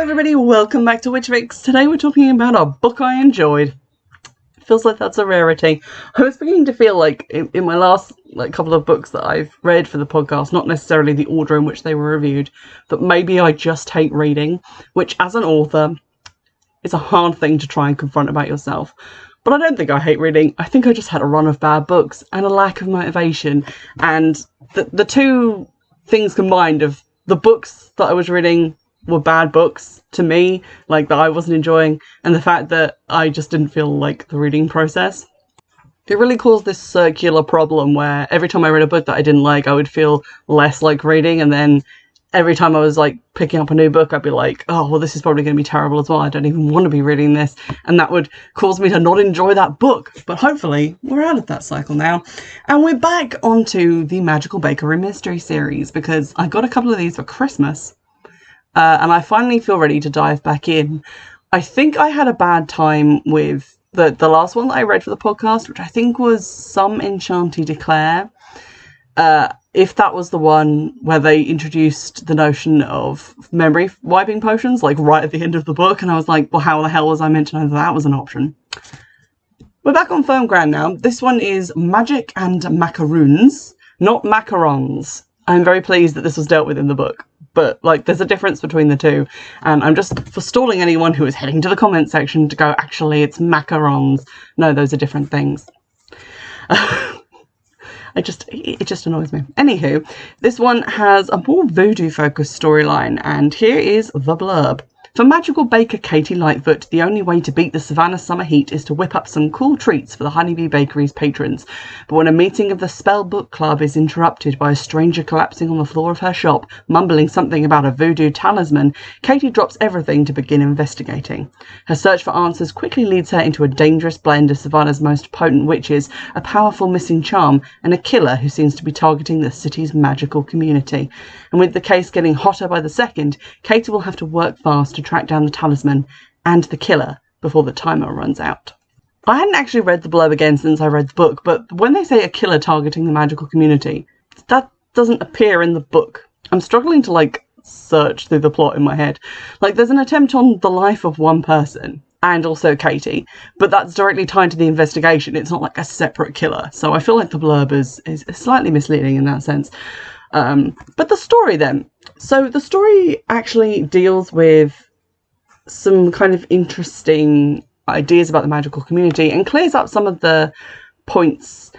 everybody, welcome back to Witchfix. Today we're talking about a book I enjoyed. Feels like that's a rarity. I was beginning to feel like in my last couple of books that I've read for the podcast, not necessarily the order in which they were reviewed, that maybe I just hate reading, which as an author is a hard thing to try and confront about yourself. But I don't think I hate reading. I think I just had a run of bad books and a lack of motivation. And the two things combined of the books that I was reading were bad books to me, that I wasn't enjoying, and the fact that I just didn't feel like the reading process. It really caused this circular problem where every time I read a book that I didn't like, I would feel less like reading, and then every time I was picking up a new book, I'd be like, oh, well, this is probably going to be terrible as well. I don't even want to be reading this. And that would cause me to not enjoy that book. But hopefully we're out of that cycle now. And we're back onto the Magical Bakery Mystery series because I got a couple of these for Christmas. And I finally feel ready to dive back in. I think I had a bad time with the last one that I read for the podcast, which I think was Some Enchanty Declare. If that was the one where they introduced the notion of memory wiping potions, right at the end of the book, and I was like, well, how the hell was I meant to know that was an option? We're back on firm ground now. This one is Magic and Macaroons, not Macarons. I'm very pleased that this was dealt with in the book, but there's a difference between the two, and I'm just forestalling anyone who is heading to the comment section to go, actually, it's macarons. No, those are different things. It just annoys me. Anywho, this one has a more voodoo-focused storyline, and here is the blurb. For magical baker Katie Lightfoot, the only way to beat the Savannah summer heat is to whip up some cool treats for the Honeybee Bakery's patrons. But when a meeting of the Spell Book Club is interrupted by a stranger collapsing on the floor of her shop, mumbling something about a voodoo talisman, Katie drops everything to begin investigating. Her search for answers quickly leads her into a dangerous blend of Savannah's most potent witches, a powerful missing charm, and a killer who seems to be targeting the city's magical community. And with the case getting hotter by the second, Katie will have to work fast to track down the talisman and the killer before the timer runs out. I hadn't actually read the blurb again since I read the book, but when they say a killer targeting the magical community, that doesn't appear in the book. I'm struggling to search through the plot in my head. There's an attempt on the life of one person and also Katie, but that's directly tied to the investigation. It's not a separate killer. So I feel like the blurb is slightly misleading in that sense. But the story then. So the story actually deals with some kind of interesting ideas about the magical community and clears up some of the points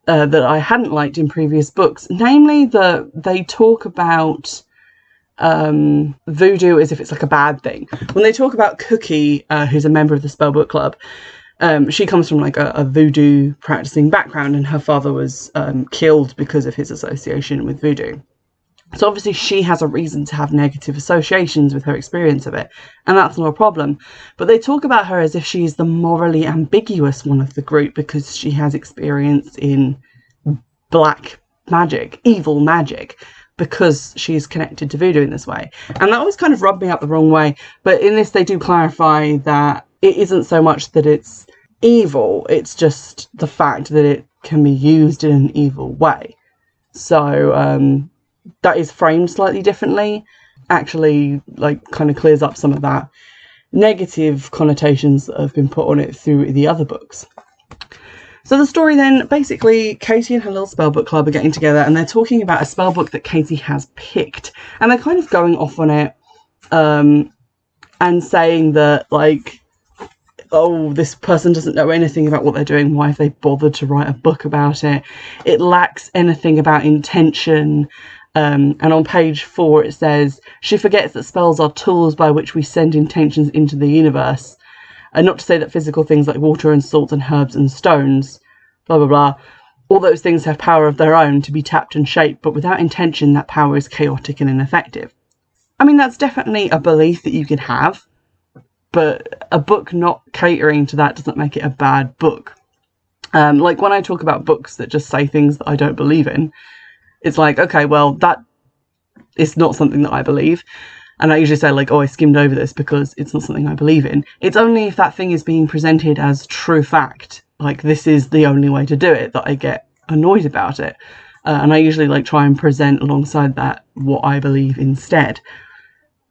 that I hadn't liked in previous books. Namely, that they talk about voodoo as if it's a bad thing. When they talk about Cookie, who's a member of the Spellbook Club, she comes from a voodoo practicing background, and her father was killed because of his association with voodoo. So obviously she has a reason to have negative associations with her experience of it, and that's not a problem. But they talk about her as if she's the morally ambiguous one of the group because she has experience in black magic, evil magic, because she's connected to voodoo in this way. And that always kind of rubbed me up the wrong way. But in this they do clarify that it isn't so much that it's evil, it's just the fact that it can be used in an evil way. So that is framed slightly differently, actually kind of clears up some of that negative connotations that have been put on it through the other books. So the story then, basically, Katie and her little spellbook club are getting together and they're talking about a spellbook that Katie has picked. And they're kind of going off on it and saying that, oh, this person doesn't know anything about what they're doing. Why have they bothered to write a book about it? It lacks anything about intention. And on page 4 it says, she forgets that spells are tools by which we send intentions into the universe. And not to say that physical things like water and salt and herbs and stones, blah, blah, blah, all those things have power of their own to be tapped and shaped, but without intention that power is chaotic and ineffective. I mean, that's definitely a belief that you can have, but a book not catering to that doesn't make it a bad book. When I talk about books that just say things that I don't believe in, it's okay, well, that is not something that I believe. And I usually say, oh, I skimmed over this because it's not something I believe in. It's only if that thing is being presented as true fact, this is the only way to do it, that I get annoyed about it. And I usually try and present alongside that what I believe instead.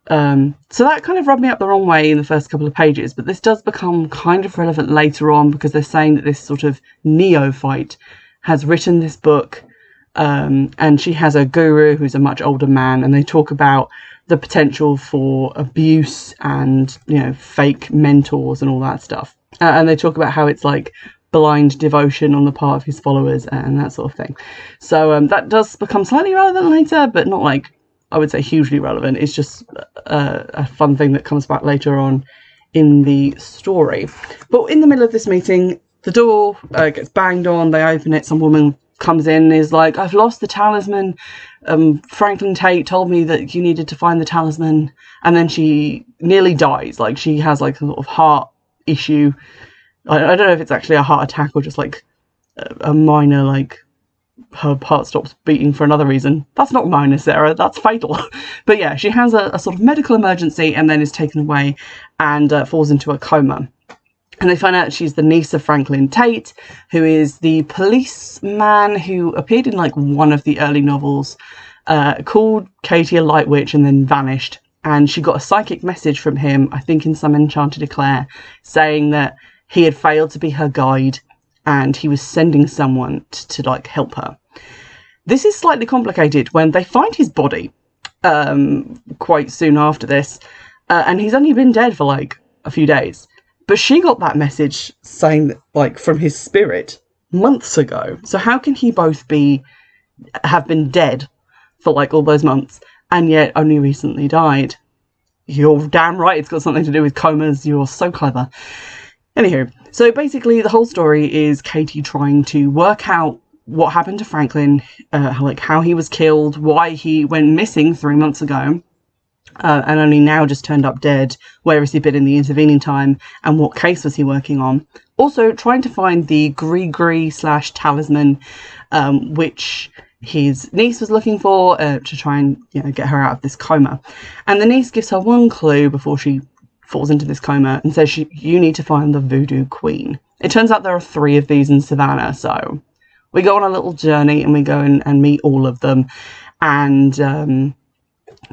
So that kind of rubbed me up the wrong way in the first couple of pages, but this does become kind of relevant later on, because they're saying that this sort of neophyte has written this book, and she has a guru who's a much older man, and they talk about the potential for abuse and, you know, fake mentors and all that stuff. And they talk about how it's like blind devotion on the part of his followers and that sort of thing. So that does become slightly relevant later, but not like, I would say, hugely relevant. It's just a fun thing that comes back later on in the story. But in the middle of this meeting, the door gets banged on. They open it. Some woman comes in and is like, I've lost the talisman. Franklin Tate told me that you needed to find the talisman. And then she nearly dies. Like, she has like a sort of heart issue. I don't know if it's actually a heart attack or just like a minor, like, her heart stops beating for another reason. That's not minor, Sarah. That's fatal. But yeah, she has a sort of medical emergency and then is taken away and falls into a coma. And they find out she's the niece of Franklin Tate, who is the policeman who appeared in like one of the early novels, called Katie a light witch and then vanished. And she got a psychic message from him, I think in some Enchanted Eclair, saying that he had failed to be her guide and he was sending someone to like help her. This is slightly complicated when they find his body quite soon after this, and he's only been dead for like a few days. But she got that message saying that, like, from his spirit months ago. So how can he both have been dead for like all those months and yet only recently died? You're damn right it's got something to do with comas. You're so clever. Anywho, so basically the whole story is Katie trying to work out what happened to Franklin, like how he was killed, why he went missing 3 months ago, and only now just turned up dead. Where has he been in the intervening time, and what case was he working on? Also trying to find the Gree/talisman, which his niece was looking for to try and, you know, get her out of this coma. And the niece gives her one clue before she falls into this coma and says you need to find the Voodoo Queen. It turns out there are 3 of these in Savannah, so we go on a little journey and we go and meet all of them. And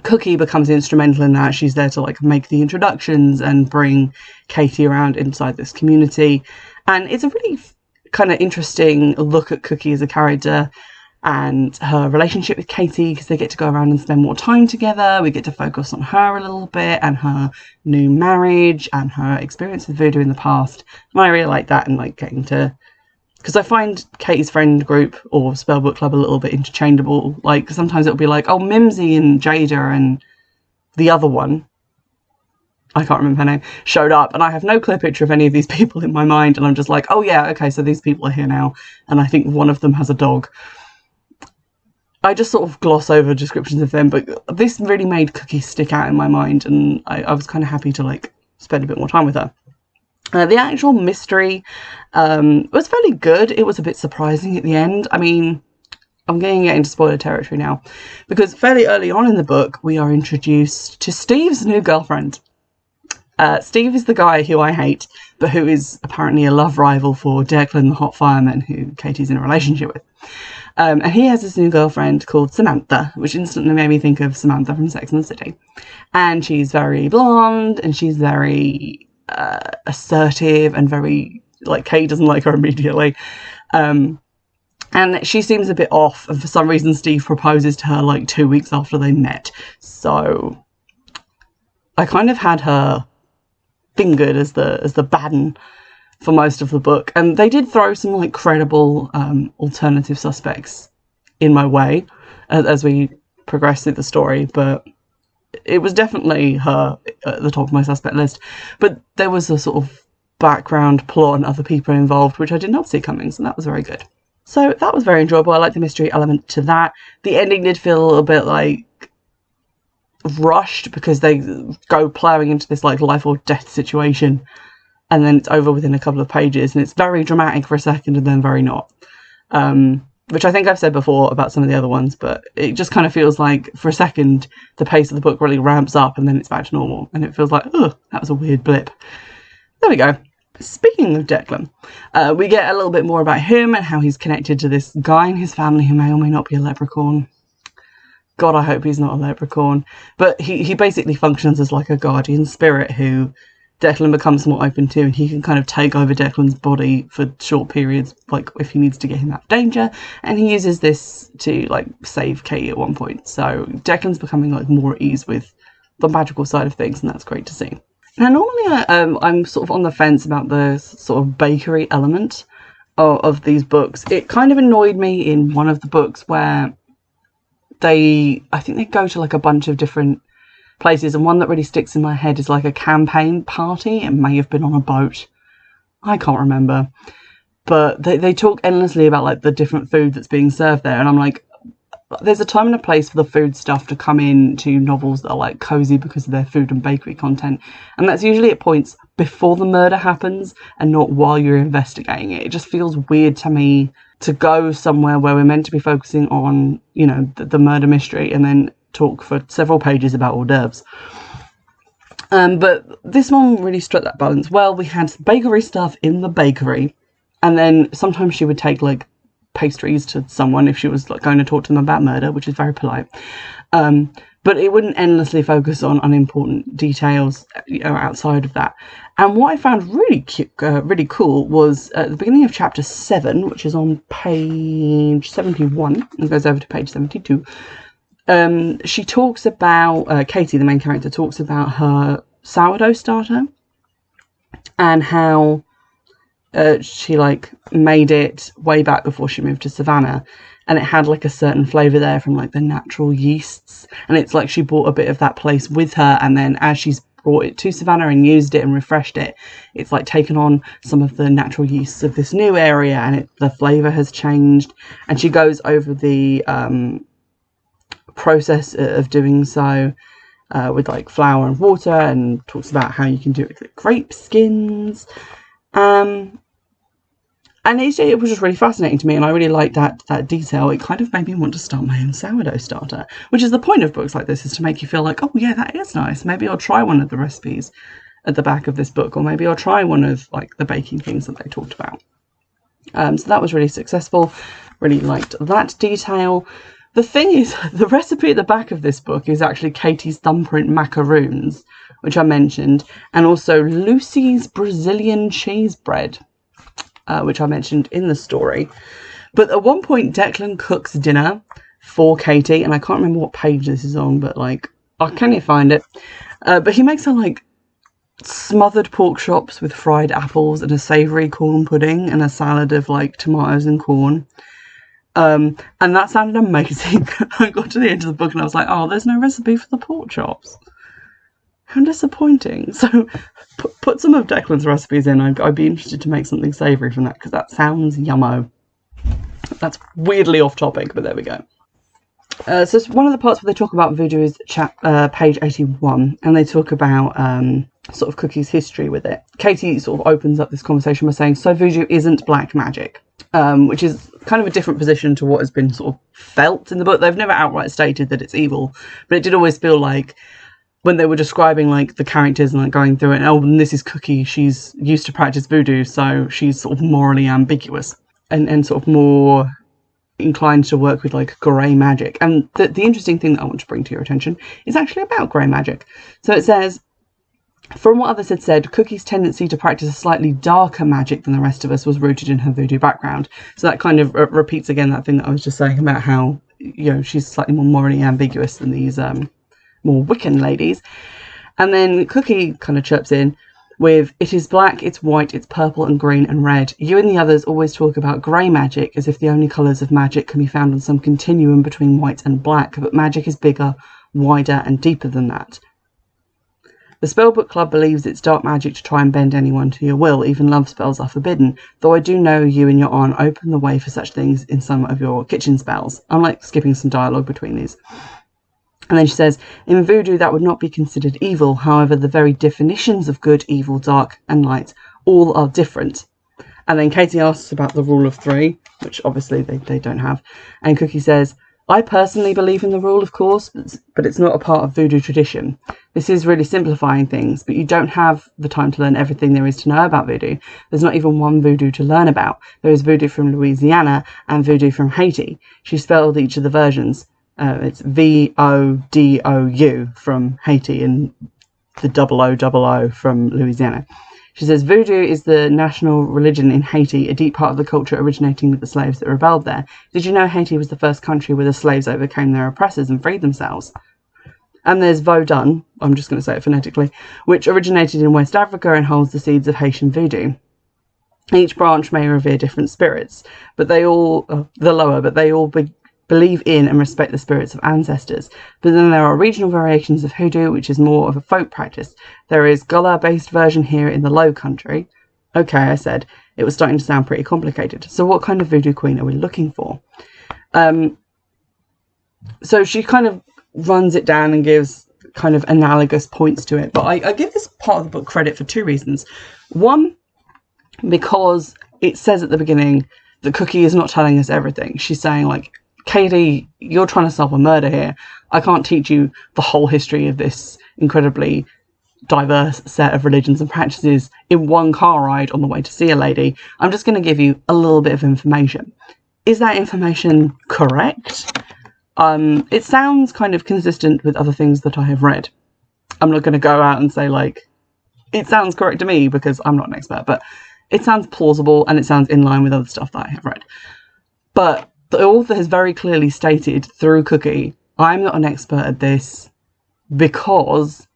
Cookie becomes instrumental in that. She's there to like make the introductions and bring Katie around inside this community. And it's a really kind of interesting look at Cookie as a character and her relationship with Katie, because they get to go around and spend more time together. We get to focus on her a little bit and her new marriage and her experience with voodoo in the past. And I really like that, and like getting to, because I find Katie's friend group or Spellbook Club a little bit interchangeable. Like sometimes it'll be like, oh, Mimsy and Jada and the other one, I can't remember her name, showed up, and I have no clear picture of any of these people in my mind, and I'm just like, oh yeah, okay, so these people are here now, and I think one of them has a dog. I just sort of gloss over descriptions of them, but this really made Cookie stick out in my mind, and I was kind of happy to like spend a bit more time with her. The actual mystery was fairly good. It was a bit surprising at the end. I mean, I'm going to get into spoiler territory now, because fairly early on in the book, we are introduced to Steve's new girlfriend. Steve is the guy who I hate, but who is apparently a love rival for Declan the hot fireman, who Katie's in a relationship with. And he has this new girlfriend called Samantha, which instantly made me think of Samantha from Sex and the City. And she's very blonde, and she's very assertive, and very, like, Kate doesn't like her immediately. And she seems a bit off, and for some reason Steve proposes to her like 2 weeks after they met. So I kind of had her fingered as the baddie for most of the book, and they did throw some like credible alternative suspects in my way as we progress through the story, but it was definitely her at the top of my suspect list. But there was a sort of background plot and other people involved which I did not see coming, so that was very good. So that was very enjoyable. I like the mystery element to that. The ending did feel a little bit like rushed, because they go ploughing into this like life or death situation, and then it's over within a couple of pages, and it's very dramatic for a second and then very not. Which I think I've said before about some of the other ones, but it just kind of feels like for a second the pace of the book really ramps up and then it's back to normal, and it feels like, oh, that was a weird blip. There we go. Speaking of Declan, we get a little bit more about him and how he's connected to this guy in his family who may or may not be a leprechaun. God, I hope he's not a leprechaun. But he basically functions as like a guardian spirit who Declan becomes more open to, and he can kind of take over Declan's body for short periods, like if he needs to get him out of danger. And he uses this to like save Katie at one point. So Declan's becoming like more at ease with the magical side of things, and that's great to see. Now, normally I'm sort of on the fence about the sort of bakery element of these books. It kind of annoyed me in one of the books where I think they go to like a bunch of different places, and one that really sticks in my head is like a campaign party. It may have been on a boat, I can't remember, but they talk endlessly about like the different food that's being served there, and I'm like, there's a time and a place for the food stuff to come into novels that are like cozy because of their food and bakery content, and that's usually at points before the murder happens and not while you're investigating it. It just feels weird to me to go somewhere where we're meant to be focusing on, you know, the murder mystery and then talk for several pages about hors d'oeuvres. But this one really struck that balance well. We had bakery stuff in the bakery, and then sometimes she would take like pastries to someone if she was like going to talk to them about murder, which is very polite. But it wouldn't endlessly focus on unimportant details, you know, outside of that. And what I found really cool was at the beginning of chapter 7, which is on page 71, and goes over to page 72. She talks about, Katie, the main character, talks about her sourdough starter and how she like made it way back before she moved to Savannah, and it had like a certain flavour there from like the natural yeasts, and it's like she brought a bit of that place with her, and then as she's brought it to Savannah and used it and refreshed it, it's like taken on some of the natural yeasts of this new area, and the flavour has changed. And she goes over the process of doing so with like flour and water, and talks about how you can do it with grape skins. And it was just really fascinating to me, and I really liked that detail. It kind of made me want to start my own sourdough starter, which is the point of books like this, is to make you feel like, oh yeah, that is nice. Maybe I'll try one of the recipes at the back of this book, or maybe I'll try one of like the baking things that they talked about. So that was really successful. Really liked that detail. The thing is, the recipe at the back of this book is actually Katie's thumbprint macaroons, which I mentioned, and also Lucy's Brazilian cheese bread, which I mentioned in the story. But at one point, Declan cooks dinner for Katie, and I can't remember what page this is on, but like, I can't find it. But he makes her like smothered pork chops with fried apples and a savoury corn pudding and a salad of like tomatoes and corn. And that sounded amazing. I got to the end of the book and I was like, oh, there's no recipe for the pork chops. How disappointing. So put some of Declan's recipes in. I'd be interested to make something savoury from that, because that sounds yummo. That's weirdly off topic, but there we go. So one of the parts where they talk about voodoo is page 81, and they talk about sort of Cookie's history with it. Katie sort of opens up this conversation by saying, so voodoo isn't black magic, which is kind of a different position to what has been sort of felt in the book. They've never outright stated that it's evil, but it did always feel like when they were describing like the characters and like going through it, and this is Cookie, she's used to practice voodoo, so she's sort of morally ambiguous and sort of more inclined to work with like grey magic. And the interesting thing that I want to bring to your attention is actually about grey magic. So it says, from what others had said, Cookie's tendency to practice a slightly darker magic than the rest of us was rooted in her voodoo background. So that kind of repeats again that thing that I was just saying about how, you know, she's slightly more morally ambiguous than these more Wiccan ladies. And then Cookie kind of chirps in with, it is black, it's white, it's purple and green and red. You and the others always talk about grey magic as if the only colours of magic can be found on some continuum between white and black, but magic is bigger, wider and deeper than that. The Spellbook Club believes it's dark magic to try and bend anyone to your will. Even love spells are forbidden, though I do know you and your aunt open the way for such things in some of your kitchen spells. I'm like skipping some dialogue between these. And then she says, in voodoo that would not be considered evil. However, the very definitions of good, evil, dark and light all are different. And then Katie asks about the rule of 3, which obviously they don't have. And Cookie says, I personally believe in the rule, of course, but it's not a part of voodoo tradition. This is really simplifying things, but you don't have the time to learn everything there is to know about voodoo. There's not even one voodoo to learn about. There is voodoo from Louisiana and voodoo from Haiti. She spelled each of the versions. It's VODOU from Haiti and the 0000 from Louisiana. She says, voodoo is the national religion in Haiti, a deep part of the culture originating with the slaves that rebelled there. Did you know Haiti was the first country where the slaves overcame their oppressors and freed themselves? And there's Vodun, I'm just going to say it phonetically, which originated in West Africa and holds the seeds of Haitian voodoo. Each branch may revere different spirits, but they all, believe in and respect the spirits of ancestors. But then there are regional variations of hoodoo, which is more of a folk practice. There is Gullah-based version here in the Low Country. Okay, I said, it was starting to sound pretty complicated. So what kind of voodoo queen are we looking for? So she kind of runs it down and gives kind of analogous points to it. But I give this part of the book credit for two reasons. One, because it says at the beginning that Cookie is not telling us everything. She's saying, like, Katie, you're trying to solve a murder here. I can't teach you the whole history of this incredibly diverse set of religions and practices in one car ride on the way to see a lady. I'm just going to give you a little bit of information. Is that information correct? It sounds kind of consistent with other things that I have read. I'm not going to go out and say, like, it sounds correct to me because I'm not an expert, but it sounds plausible and it sounds in line with other stuff that I have read. But the author has very clearly stated through Cookie, I'm not an expert at this because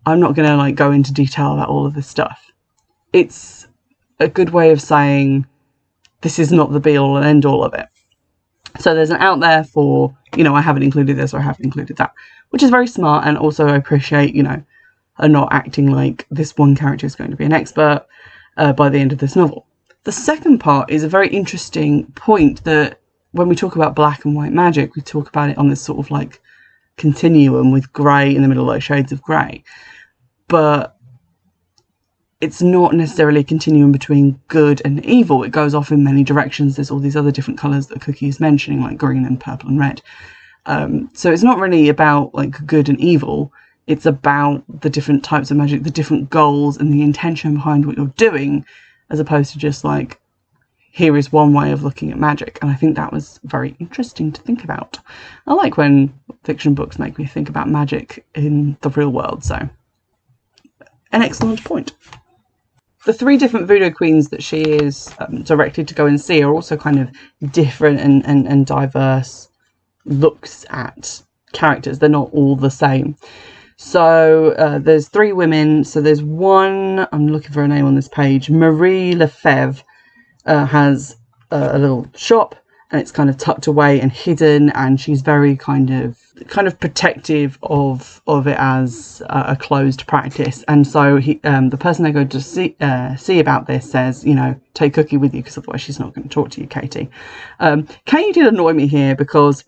I'm not going to like go into detail about all of this stuff. It's a good way of saying this is not the be all and end all of it. So there's an out there for, you know, I haven't included this or I haven't included that, which is very smart. And also I appreciate, you know, her not acting like this one character is going to be an expert by the end of this novel. The second part is a very interesting point that when we talk about black and white magic, we talk about it on this sort of like continuum with grey in the middle, like shades of grey. But it's not necessarily a continuum between good and evil. It goes off in many directions. There's all these other different colours that Cookie is mentioning, like green and purple and red. So it's not really about like good and evil. It's about the different types of magic, the different goals and the intention behind what you're doing, as opposed to just like, here is one way of looking at magic. And I think that was very interesting to think about. I like when fiction books make me think about magic in the real world. So an excellent point. The 3 different voodoo queens that she is directed to go and see are also kind of different and diverse looks at characters. They're not all the same. So there's 3 women. So there's one, I'm looking for a name on this page, Marie Lefebvre. Has a little shop and it's kind of tucked away and hidden, and she's very kind of protective of it as a closed practice. And so the person they go to see about this says, you know, take Cookie with you because otherwise she's not going to talk to you, Katie. Katie did annoy me here because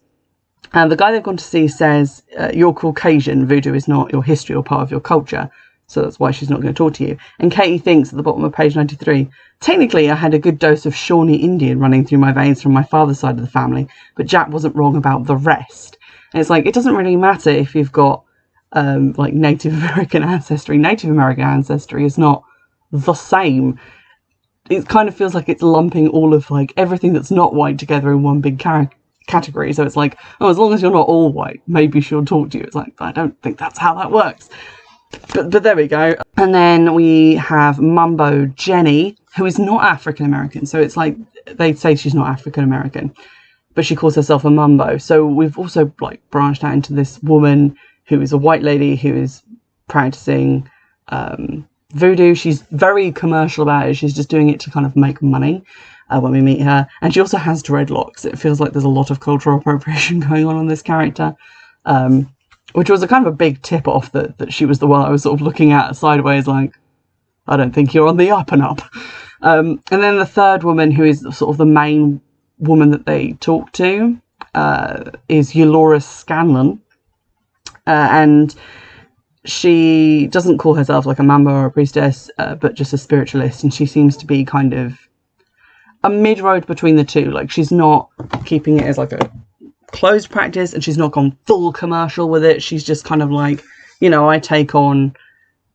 the guy they've gone to see says, you're Caucasian, voodoo is not your history or part of your culture. So that's why she's not going to talk to you. And Katie thinks at the bottom of page 93, technically I had a good dose of Shawnee Indian running through my veins from my father's side of the family, but Jack wasn't wrong about the rest. And it's like, it doesn't really matter if you've got like Native American ancestry. Native American ancestry is not the same. It kind of feels like it's lumping all of like everything that's not white together in one big category. So it's like, oh, as long as you're not all white, maybe she'll talk to you. It's like, I don't think that's how that works. But there we go. And then we have Mumbo Jenny, who is not African American. So it's like they say she's not African American, but she calls herself a Mumbo. So we've also like branched out into this woman who is a white lady who is practicing voodoo. She's very commercial about it. She's just doing it to kind of make money when we meet her. And she also has dreadlocks. It feels like there's a lot of cultural appropriation going on this character. Which was a kind of a big tip off that she was the one I was sort of looking at sideways like, I don't think you're on the up and up. And then the third woman, who is sort of the main woman that they talk to, is Eulora Scanlon. And she doesn't call herself like a mambo or a priestess, but just a spiritualist. And she seems to be kind of a mid-road between the two. Like, she's not keeping it as like a closed practice and she's not gone full commercial with it. She's just kind of like, you know, I take on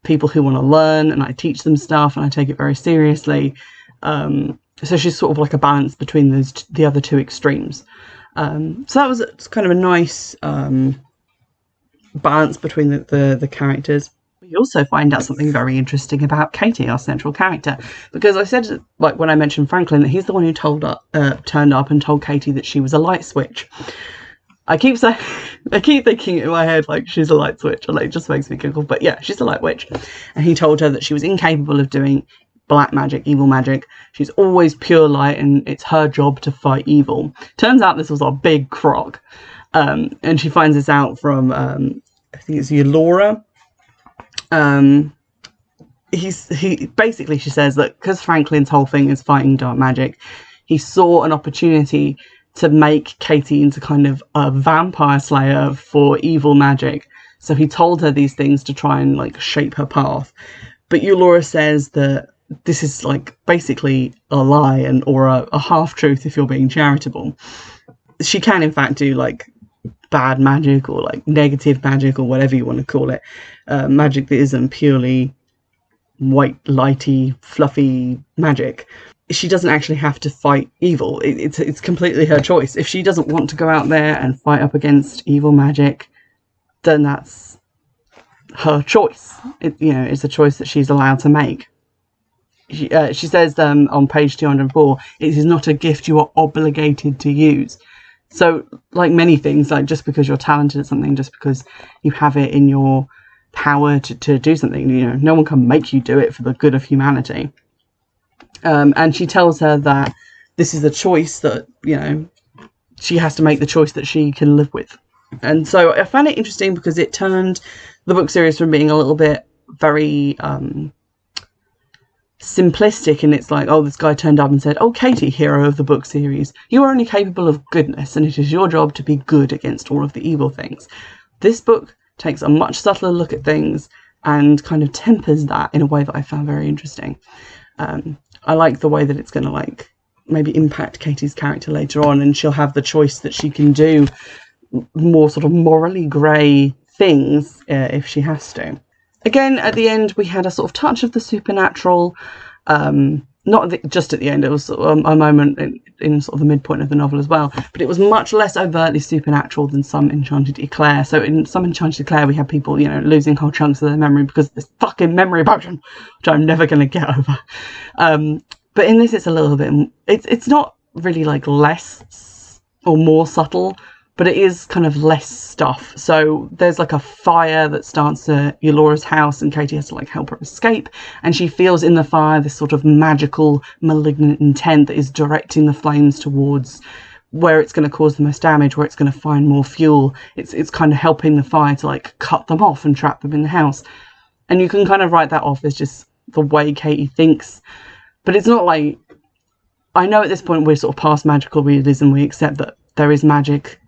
people who want to learn and I teach them stuff and I take it very seriously. So she's sort of like a balance between the other two extremes. So that was kind of a nice balance between the characters. We also find out something very interesting about Katie, our central character, because I said, like when I mentioned Franklin, that he's the one who turned up and told Katie that she was a light switch. I keep thinking in my head like she's a light switch, and it just makes me giggle. But yeah, she's a light witch, and he told her that she was incapable of doing black magic, evil magic. She's always pure light, and it's her job to fight evil. Turns out this was a big crock, and she finds this out from I think it's Eulora. He basically, she says that because Franklin's whole thing is fighting dark magic, he saw an opportunity to make Katie into kind of a vampire slayer for evil magic. So he told her these things to try and like shape her path. But Eulora says that this is like basically a lie or a half truth if you're being charitable. She can in fact do like bad magic or like negative magic or whatever you want to call it, magic that isn't purely white, lighty, fluffy magic. She doesn't actually have to fight evil. It's completely her choice. If she doesn't want to go out there and fight up against evil magic, then that's her choice. It's a choice that she's allowed to make. She says on page 204, it is not a gift you are obligated to use. So, like many things, like just because you're talented at something, just because you have it in your power to do something, no one can make you do it for the good of humanity. And she tells her that this is a choice that, she has to make the choice that she can live with. And so I found it interesting because it turned the book series from being a little bit very simplistic, and it's like, oh, this guy turned up and said, oh, Katie, hero of the book series, you are only capable of goodness, and it is your job to be good against all of the evil things. This book takes a much subtler look at things and kind of tempers that in a way that I found very interesting. I like the way that it's going to like maybe impact Katie's character later on, and she'll have the choice that she can do more sort of morally grey things if she has to. Again, at the end, we had a sort of touch of the supernatural. Just at the end, it was a moment in sort of the midpoint of the novel as well. But it was much less overtly supernatural than some Enchanted Eclair. So in some Enchanted Eclair, we had people, losing whole chunks of their memory because of this fucking memory potion, which I'm never going to get over. But in this, it's a little bit... It's not really like less or more subtle, but it is kind of less stuff. So there's like a fire that starts at Eulora's house, and Katie has to like help her escape. And she feels in the fire this sort of magical, malignant intent that is directing the flames towards where it's going to cause the most damage, where it's going to find more fuel. It's kind of helping the fire to like cut them off and trap them in the house. And you can kind of write that off as just the way Katie thinks. But it's not like... I know at this point we're sort of past magical realism. We accept that there is magic.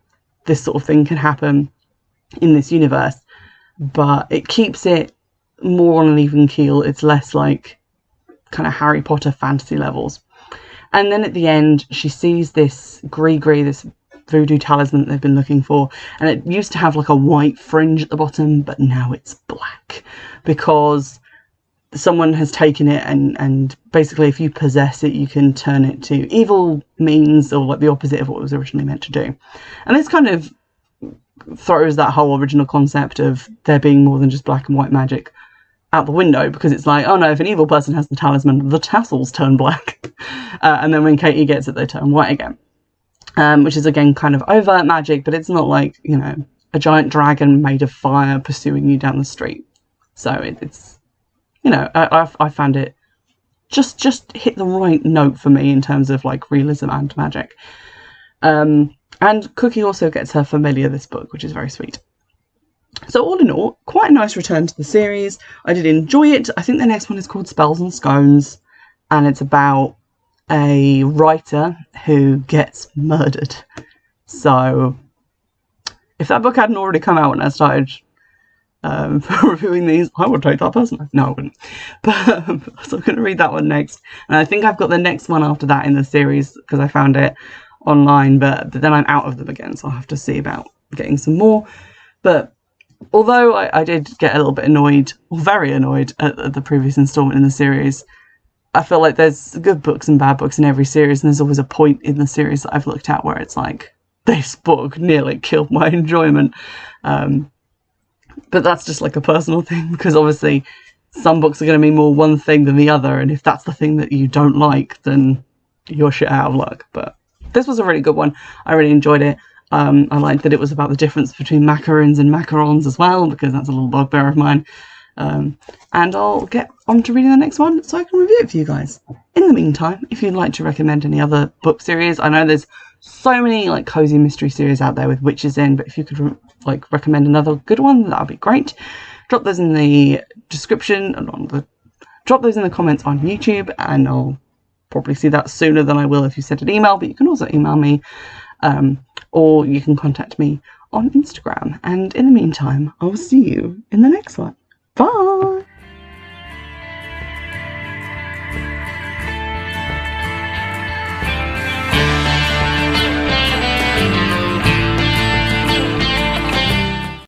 This sort of thing can happen in this universe, but it keeps it more on an even keel. It's less like kind of Harry Potter fantasy levels. And then at the end, she sees this gree, this voodoo talisman that they've been looking for, and it used to have like a white fringe at the bottom, but now it's black because someone has taken it, and basically if you possess it, you can turn it to evil means, or like the opposite of what it was originally meant to do. And this kind of throws that whole original concept of there being more than just black and white magic out the window, because it's like, oh no, if an evil person has the talisman, the tassels turn black. And then when Katie gets it, they turn white again. Which is again kind of overt magic, but it's not like, a giant dragon made of fire pursuing you down the street. So it's I found it just hit the right note for me in terms of like realism and magic. And Cookie also gets her familiar this book, which is very sweet. So all in all, quite a nice return to the series. I did enjoy it. I think the next one is called Spells and Scones, and it's about a writer who gets murdered. So if that book hadn't already come out when I started reviewing these, I would take that person. No, I wouldn't. But so I'm going to read that one next. And I think I've got the next one after that in the series because I found it online, but then I'm out of them again, so I'll have to see about getting some more. But although I did get a little bit annoyed, or very annoyed at the previous installment in the series, I feel like there's good books and bad books in every series, and there's always a point in the series that I've looked at where it's like, this book nearly killed my enjoyment. But that's just like a personal thing, because obviously some books are going to be more one thing than the other, and if that's the thing that you don't like, then you're shit out of luck. But this was a really good one. I really enjoyed it. I liked that it was about the difference between macaroons and macarons as well, because that's a little bugbear of mine. And I'll get on to reading the next one so I can review it for you guys. In the meantime, if you'd like to recommend any other book series, I know there's so many like cozy mystery series out there with witches in, but if you could recommend another good one, that would be great. Drop those in the description and drop those in the comments on YouTube, and I'll probably see that sooner than I will if you send an email, but you can also email me, or you can contact me on Instagram. And in the meantime, I will see you in the next one. Bye!